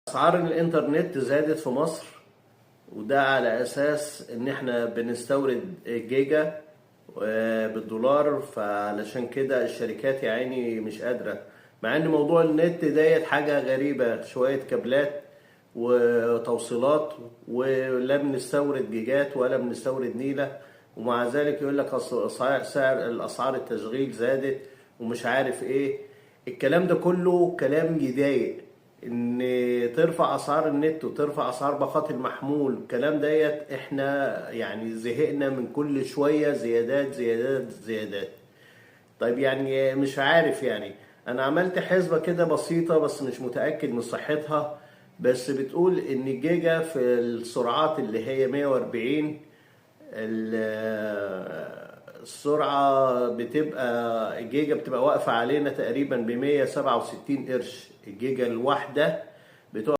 أسعار الإنترنت زادت في مصر، وده على أساس إن إحنا بنستورد جيجا بالدولار، فعلشان كده الشركات يا عيني مش قادرة. مع إن موضوع النت ديت حاجة غريبة، شوية كابلات وتوصيلات، ولا بنستورد جيجات ولا بنستورد نيلة، ومع ذلك يقول لك أصل سعر الأسعار التشغيل زادت ومش عارف إيه. الكلام ده كله كلام يضايق، ان ترفع اسعار النت وترفع اسعار باقات المحمول. الكلام ديت احنا يعني زهقنا من كل شوية زيادات زيادات زيادات. طيب يعني مش عارف، يعني انا عملت حسبة كده بسيطة بس مش متأكد من صحتها، بس بتقول ان الجيجا في السرعات اللي هي 140، السرعة بتبقى الجيجا بتبقى واقفة علينا تقريبا ب 167 قرش. الجيجا الواحدة بتقف